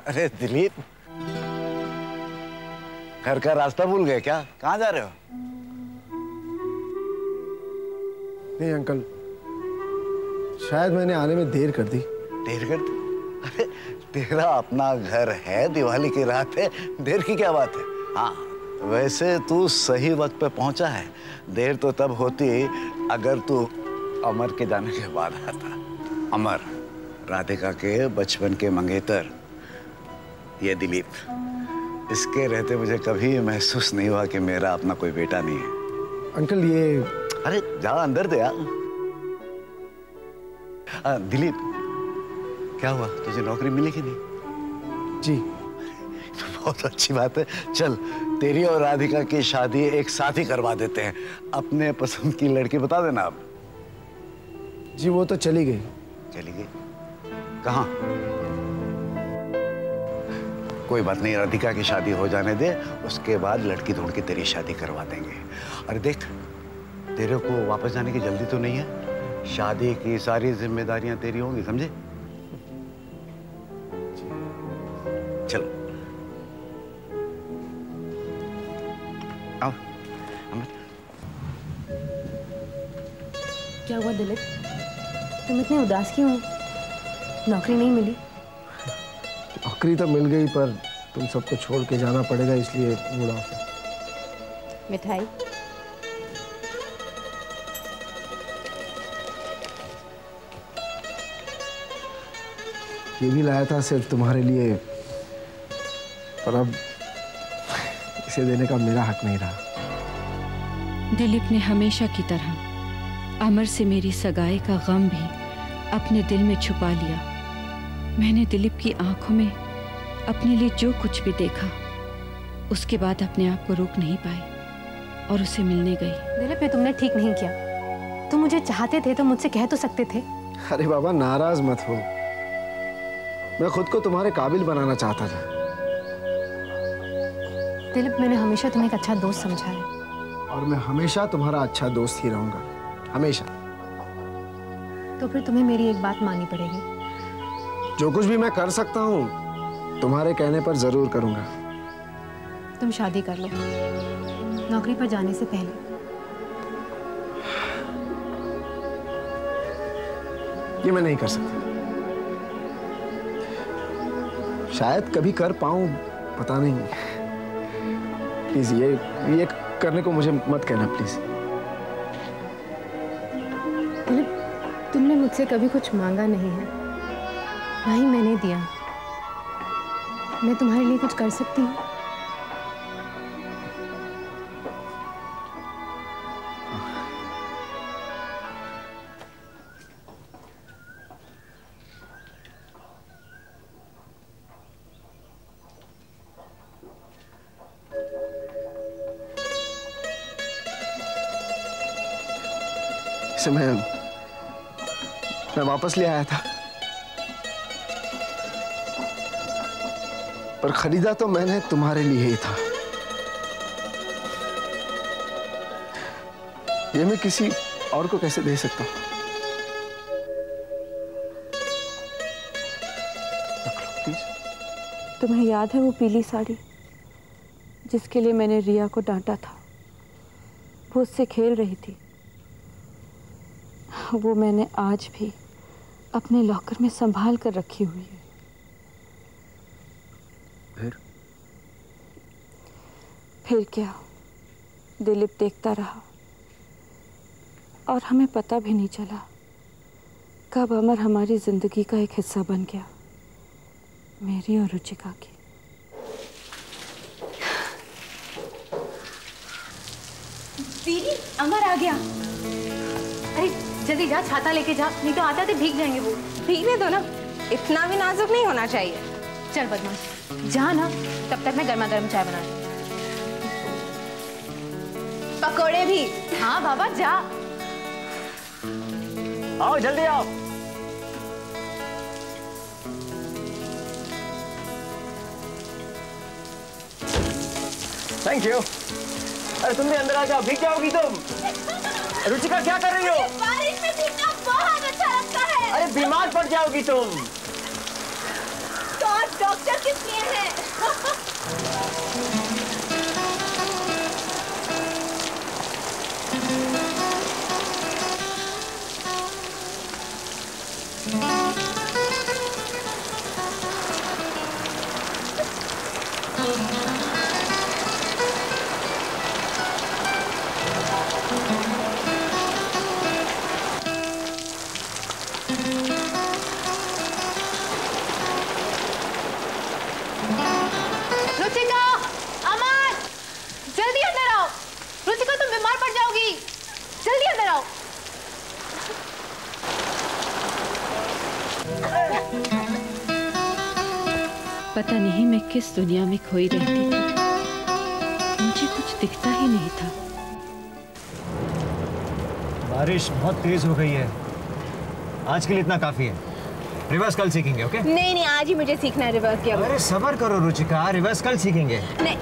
अरे दिलीप, घर का रास्ता भूल गए क्या? कहाँ जा रहे हो? नहीं अंकल, शायद मैंने आने में देर कर दी। देर कर दी? अरे तेरा अपना घर है, दिवाली की रात है, देर की क्या बात है? हाँ वैसे तू सही वक्त पे पहुंचा है। देर तो तब होती अगर तू अमर के जाने के बाद आता। अमर, राधिका के बचपन के मंगेतर, ये दिलीप, इसके रहते मुझे कभी महसूस नहीं हुआ कि मेरा अपना कोई बेटा नहीं है। अंकल ये... अरे जा अंदर दे यार। दिलीप, क्या हुआ, तुझे नौकरी मिली कि नहीं? जी। बहुत अच्छी बात है। चल तेरी और राधिका की शादी एक साथ ही करवा देते हैं। अपने पसंद की लड़की बता देना आप। जी वो तो चली गई। चली गई? कहाँ? कोई बात नहीं, राधिका की शादी हो जाने दे, उसके बाद लड़की ढूंढ के तेरी शादी करवा देंगे। अरे देख, तेरे को वापस जाने की जल्दी तो नहीं है। शादी की सारी जिम्मेदारियां तेरी होंगी, समझे? चलो आओ। अमर, क्या हुआ दिलीप, तुम इतने उदास क्यों हो? नौकरी नहीं मिली? नौकरी तो मिल गई पर तुम सबको छोड़ के जाना पड़ेगा, इसलिए मूड ऑफ है। मिठाई? ये भी लाया था सिर्फ तुम्हारे लिए, पर अब इसे देने का मेरा हक नहीं रहा। दिलीप ने हमेशा की तरह अमर से मेरी सगाई का गम भी अपने दिल में छुपा लिया। मैंने दिलीप की आंखों में अपने लिए जो कुछ भी देखा, उसके बाद अपने आप को रोक नहीं पाई और उसे मिलने गई। दिलीप, ये तुमने ठीक नहीं किया। तुम मुझे चाहते थे तो मुझसे कह तो सकते थे। अरे बाबा नाराज मत हो, मैं खुद को तुम्हारे काबिल बनाना चाहता था। दिलीप, मैंने हमेशा तुम्हें एक अच्छा दोस्त समझा है। और मैं हमेशा तुम्हारा अच्छा दोस्त ही रहूंगा, हमेशा। तो फिर तुम्हें मेरी एक बात माननी पड़ेगी। जो कुछ भी मैं कर सकता हूँ तुम्हारे कहने पर जरूर करूंगा। तुम शादी कर लो, नौकरी पर जाने से पहले। ये मैं नहीं कर सकता, शायद कभी कर पाऊं, पता नहीं। प्लीज ये करने को मुझे मत कहना प्लीज। दिलीप, तुमने मुझसे कभी कुछ मांगा नहीं है, ना ही मैंने दिया। मैं तुम्हारे लिए कुछ कर सकती हूँ? इसे मैं वापस ले आया था, पर खरीदा तो मैंने तुम्हारे लिए ही था। ये मैं किसी और को कैसे दे सकता हूँ? तुम्हें याद है वो पीली साड़ी जिसके लिए मैंने रिया को डांटा था? वो उससे खेल रही थी। वो मैंने आज भी अपने लॉकर में संभाल कर रखी हुई है। फिर क्या, दिलीप देखता रहा और हमें पता भी नहीं चला कब अमर हमारी जिंदगी का एक हिस्सा बन गया, मेरी और रुचिका की। दीदी, अमर आ गया। अरे जल्दी जा, छाता लेके जा, नहीं तो आते आते भीग जाएंगे वो। भीगने दो ना, इतना भी नाजुक नहीं होना चाहिए। चल बदमाश, जा ना, तब तक मैं गर्मा गर्म चाय बना रही हूँ। पकोड़े भी। हाँ बाबा जा। आओ जल्दी आओ। Thank you. अरे तुम भी अंदर आ जाओ, भीग जाओगी तुम। रुचिका क्या कर रही हो? बारिश में भीगना बहुत अच्छा लगता है। अरे बीमार पड़ जाओगी तुम। तो और डॉक्टर किस लिए हैं? रुचिका, अमन, जल्दी अंदर आओ। रुचिका, तुम बीमार पड़ जाओगी। जल्दी अंदर आओ। पता नहीं मैं किस दुनिया में खोई रहती थी, मुझे कुछ दिखता ही नहीं था। बारिश बहुत तेज हो गई है, आज के लिए इतना काफी है। रिवर्स कल सीखेंगे, ओके? नहीं नहीं, आज ही मुझे सीखना है रिवर्स किया। अरे सब्र करो रुचिका, रिवर्स कल सीखेंगे। नहीं,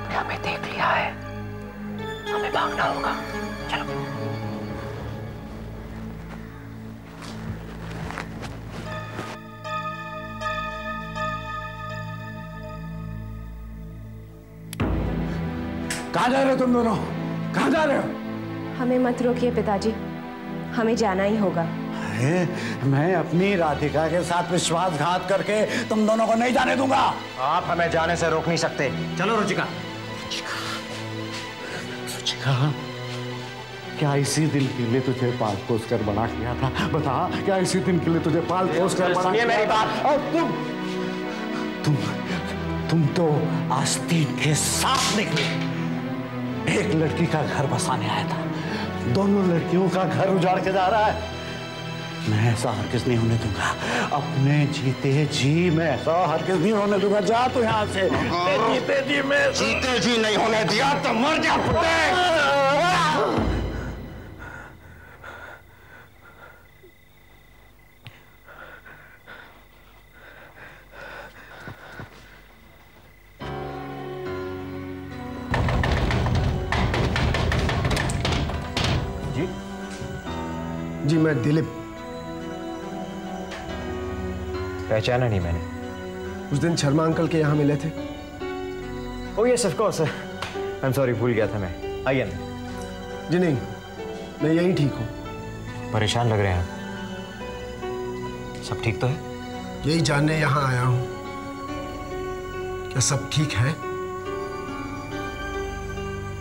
हमें देख लिया है, हमें भागना होगा। चलो। कहाँ जा रहे हो तुम दोनों? कहाँ जा रहे हो? हमें मत रोकिए पिताजी, हमें जाना ही होगा। मैं अपनी राधिका के साथ विश्वासघात करके तुम दोनों को नहीं जाने दूंगा। आप हमें जाने से रोक नहीं सकते। चलो रुचिका। रुचिका, क्या इसी दिन के लिए तुझे पाल पोस कर बड़ा किया था? बता, क्या इसी दिन के लिए तुझे पाल पोस कर बड़ा किया? मेरी बात। और तुम तो आस्तीन के साथ निकले। एक लड़की का घर बसाने आया था, दोनों लड़कियों का घर उजाड़ के जा रहा है। मैं ऐसा हरगिज नहीं होने दूंगा, अपने जीते जी मैं ऐसा हरगिज नहीं होने दूंगा। जा तू यहाँ से। जीते जी मैं जीते जी नहीं होने दिया तो मर जा पुत्ते। जी मैं दिलीप। पहचाना नहीं मैंने। उस दिन शर्मा अंकल के यहाँ मिले थे। Oh yes of course, I am sorry, भूल गया था मैं। आइए अंदर। जी नहीं, मैं यही ठीक हूँ। परेशान लग रहे हैं आप, सब ठीक तो है? यही जानने यहाँ आया हूँ, क्या सब ठीक है?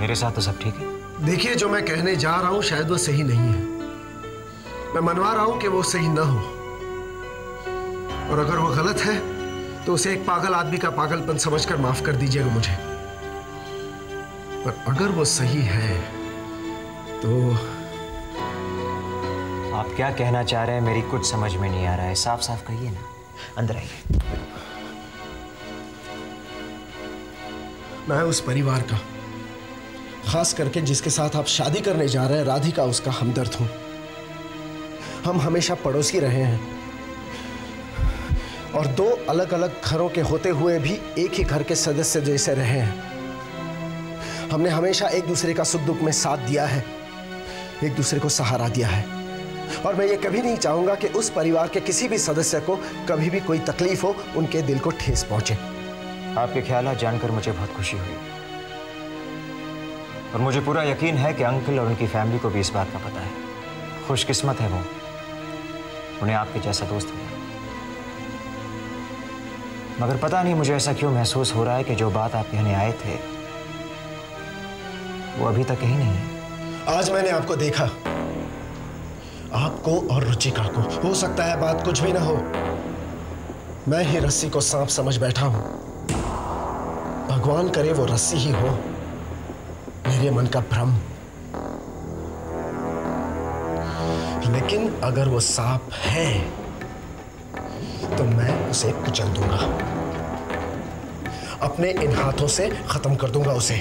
मेरे साथ तो सब ठीक है। देखिए, जो मैं कहने जा रहा हूँ शायद वो सही नहीं है। मैं मनवा रहा हूं कि वो सही ना हो, और अगर वो गलत है तो उसे एक पागल आदमी का पागलपन समझकर माफ कर दीजिएगा मुझे। पर अगर वो सही है तो आप क्या कहना चाह रहे हैं मेरी कुछ समझ में नहीं आ रहा है, साफ साफ कहिए ना। अंदर आइए। मैं उस परिवार का, खास करके जिसके साथ आप शादी करने जा रहे हैं, राधिका, उसका हमदर्द हूं। हम हमेशा पड़ोसी रहे हैं और दो अलग अलग घरों के होते हुए भी एक ही घर के सदस्य जैसे रहे हैं। हमने हमेशा एक दूसरे का सुख दुख में साथ दिया है, एक दूसरे को सहारा दिया है और मैं ये कभी नहीं चाहूंगा कि उस परिवार के किसी भी सदस्य को कभी भी कोई तकलीफ हो, उनके दिल को ठेस पहुंचे। आपके ख्यालात जानकर मुझे बहुत खुशी हुई और मुझे पूरा यकीन है कि अंकल और उनकी फैमिली को भी इस बात का पता है। खुशकिस्मत है वो, उन्हें आपके जैसा दोस्त मिला। मगर पता नहीं मुझे ऐसा क्यों महसूस हो रहा है कि जो बात आप कहने आए थे वो अभी तक कहीं नहीं है। आज मैंने आपको देखा, आपको और रुचिका को। हो सकता है बात कुछ भी ना हो, मैं ही रस्सी को सांप समझ बैठा हूं। भगवान करे वो रस्सी ही हो, मेरे मन का भ्रम। लेकिन अगर वो सांप है तो मैं उसे कुचल दूंगा, अपने इन हाथों से खत्म कर दूंगा उसे।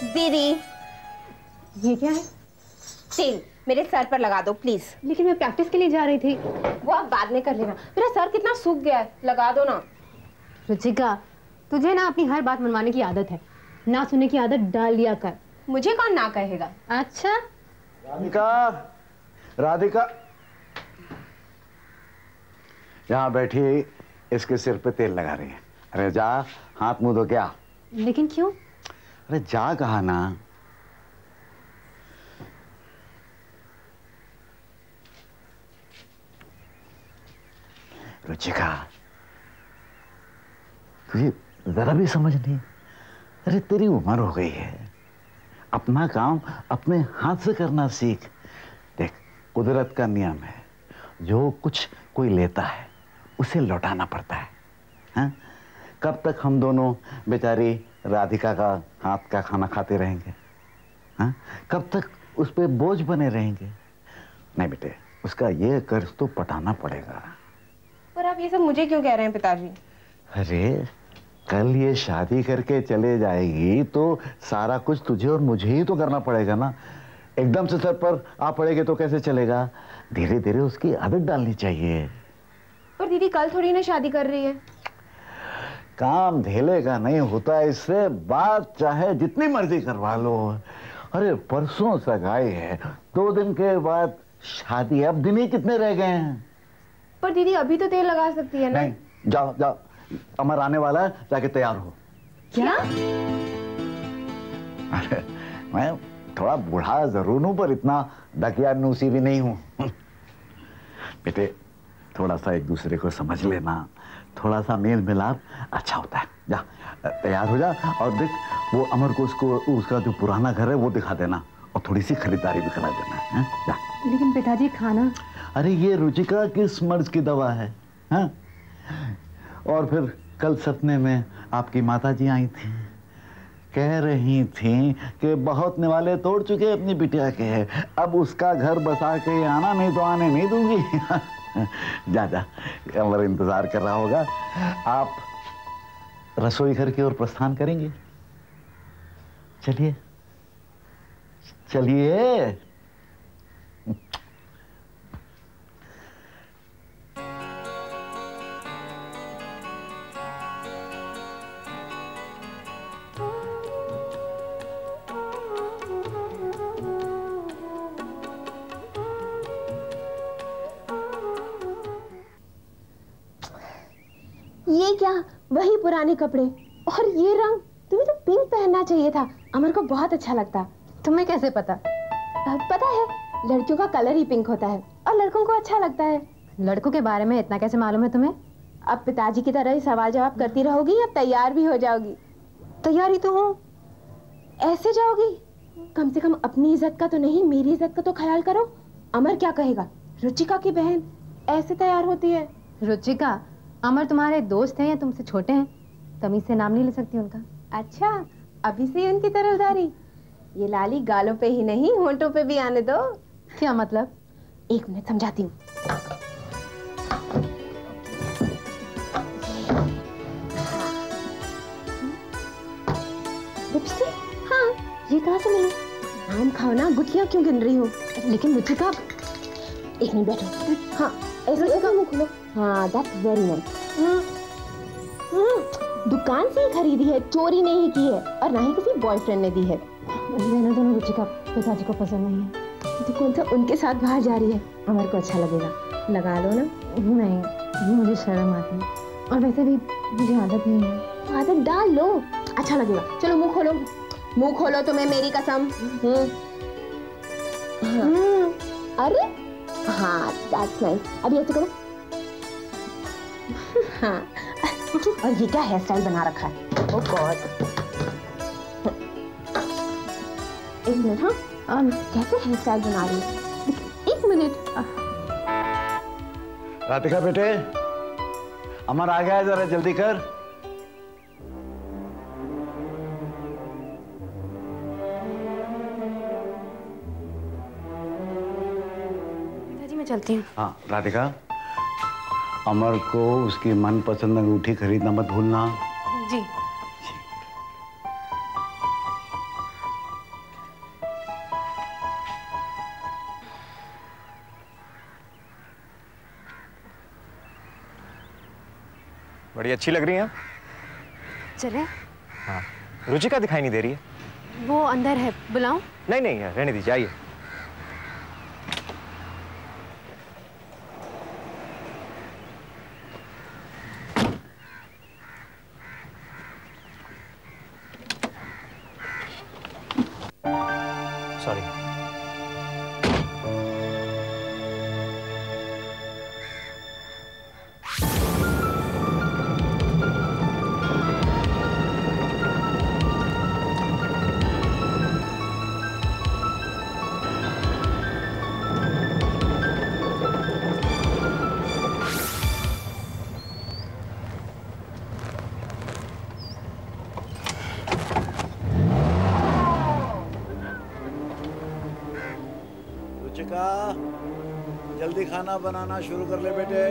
दीदी, ये क्या है? तेल मेरे सर पर लगा दो प्लीज। लेकिन मैं प्रैक्टिस के लिए जा रही थी। वो आप बाद में कर लेना, मेरा सर कितना सूख गया है, लगा दो ना। रुचिका, तुझे ना अपनी हर बात मनवाने की आदत है, ना सुनने की आदत डाल लिया कर। मुझे कौन ना कहेगा। अच्छा, राधिका, राधिका यहाँ बैठी इसके सिर पे तेल लगा रही है। अरे जा, हाथ मुंह धो। क्या? लेकिन क्यों? अरे जा कहा ना। रुचिका, तुझे जरा भी समझ नहीं? अरे तेरी उम्र हो गई है, अपना काम अपने हाथ से करना सीख। देख, कुदरत का नियम है, जो कुछ कोई लेता है उसे लौटाना पड़ता है। हाँ? कब तक हम दोनों बेचारी राधिका का हाथ का खाना खाते रहेंगे? हाँ? कब तक उस पे बोझ बने रहेंगे? नहीं बेटे, उसका ये कर्ज तो पटाना पड़ेगा। पर आप ये सब मुझे क्यों कह रहे हैं पिताजी? अरे कल ये शादी करके चले जाएगी तो सारा कुछ तुझे और मुझे ही तो करना पड़ेगा ना। एकदम से सर पर आ पड़ेगे तो कैसे चलेगा? धीरे धीरे उसकी आदत डालनी चाहिए। पर दीदी कल थोड़ी ना शादी कर रही है। काम धेले का नहीं होता, इससे बात चाहे जितनी मर्जी करवा लो। अरे परसों सगाई है, 2 दिन के बाद शादी, अब दिन ही कितने रह गए हैं? पर दीदी अभी तो तेल लगा सकती है ना। नहीं, जाओ जाओ, अमर आने वाला है, जाके तैयार हो। क्या? अरे मैं थोड़ा बूढ़ा जरूर हूं, पर इतना दकियानूसी भी नहीं हूं। बेटे, थोड़ा सा एक दूसरे को समझ लेना, थोड़ा सा मेल मिलाप अच्छा होता है। जा तैयार हो जा और देख, वो अमर को उसका जो पुराना घर है वो दिखा देना और थोड़ी सी खरीदारी भी करा देना है। जा। लेकिन पिताजी खाना। अरे ये रुचिका किस मर्ज की दवा है? हाँ? और फिर कल सपने में आपकी माताजी आई थी, कह रही थी कि बहुत निवाले तोड़ चुके अपनी बिटिया के हैं, अब उसका घर बसा के आना, नहीं तो आने नहीं दूंगी। जा जा, अमर इंतजार कर रहा होगा। आप रसोई घर की ओर प्रस्थान करेंगे? चलिए चलिए। ये क्या, वही पुराने कपड़े और ये रंग। तुम्हें तो पिंक पहनना चाहिए था, अमर को बहुत अच्छा लगता। तुम्हें कैसे पता? पता है, लड़कियों का कलर ही पिंक होता है और लड़कों को अच्छा लगता है। लड़कों के बारे में इतना कैसे मालूम है तुम्हें? अब पिताजी की तरह ही सवाल जवाब करती रहोगी या तैयार भी हो जाओगी? तैयारी तो हूँ। ऐसे जाओगी? कम से कम अपनी इज्जत का तो नहीं, मेरी इज्जत का तो ख्याल करो। अमर क्या कहेगा? रुचिका की बहन ऐसे तैयार होती है। रुचिका, अमर तुम्हारे दोस्त हैं या तुमसे छोटे हैं? तमीज से नाम नहीं ले सकती उनका। अच्छा, अभी से उनकी तरफदारी? ये लाली गालों पे ही नहीं होंठों पे भी आने दो। क्या मतलब? 1 मिनट समझाती हूँ। लिपस्टिक? हाँ, ये कहाँ से मिली? आम खाओ ना, गुठलियाँ क्यों गिन रही हो? लेकिन रुचिका। 1 मिनट बैठो। हाँ, ऐसे मुंह खोलो। हाँ, दैट्स वेरी नाइस। दुकान से ही खरीदी है, चोरी नहीं की है, और ना ही किसी बॉयफ्रेंड ने दी है। रहने दो ना रुचिका, पिताजी को पसंद नहीं है। तो कौन सा उनके साथ बाहर जा रही है? अमर को अच्छा लगेगा, लगा लो ना। नहीं, मुझे शर्म आती है, और वैसे भी मुझे आदत नहीं है। आदत डाल लो, अच्छा लगेगा। चलो मुंह खोलो, मुंह खोलो तुम्हें मेरी कसम। अरे हाँ, दैट्स नाइस। अभी ऐसे करो। हाँ, और ये क्या हेयर स्टाइल बना रखा है? ओह गॉड। 1 मिनट। हाँ, कैसे हेयर स्टाइल बना रही है? 1 मिनट। राधिका बेटे, अमर आ गया है, जरा जल्दी कर। पिताजी मैं चलती हूँ। हाँ राधिका, अमर को उसकी मनपसंद अंगूठी खरीदना मत भूलना। जी। बड़ी अच्छी लग रही हैं। चले? हाँ, रुचिका दिखाई नहीं दे रही है। वो अंदर है, बुलाऊं? नहीं नहीं, रहने दीजिए, आइए। सॉरी। रुचिका, जल्दी खाना बनाना शुरू कर ले बेटे।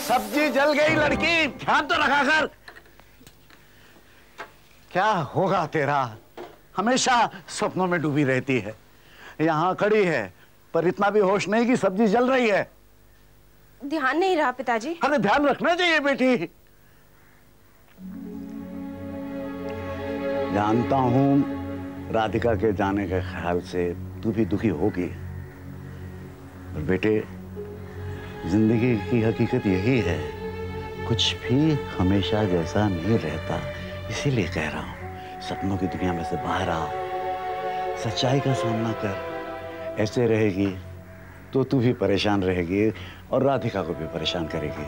सब्जी जल गई लड़की, ध्यान तो रखा कर। क्या होगा तेरा? हमेशा सपनों में डूबी रहती है। यहाँ खड़ी है पर इतना भी होश नहीं कि सब्जी जल रही है। ध्यान नहीं रहा पिताजी। अरे ध्यान रखना चाहिए बेटी। जानता हूं राधिका के जाने के ख्याल से तू भी दुखी होगी, पर बेटे जिंदगी की हकीकत यही है, कुछ भी हमेशा जैसा नहीं रहता। इसीलिए कह रहा हूं, सपनों की दुनिया में से बाहर आ, सच्चाई का सामना कर। ऐसे रहेगी तो तू भी परेशान रहेगी और राधिका को भी परेशान करेगी।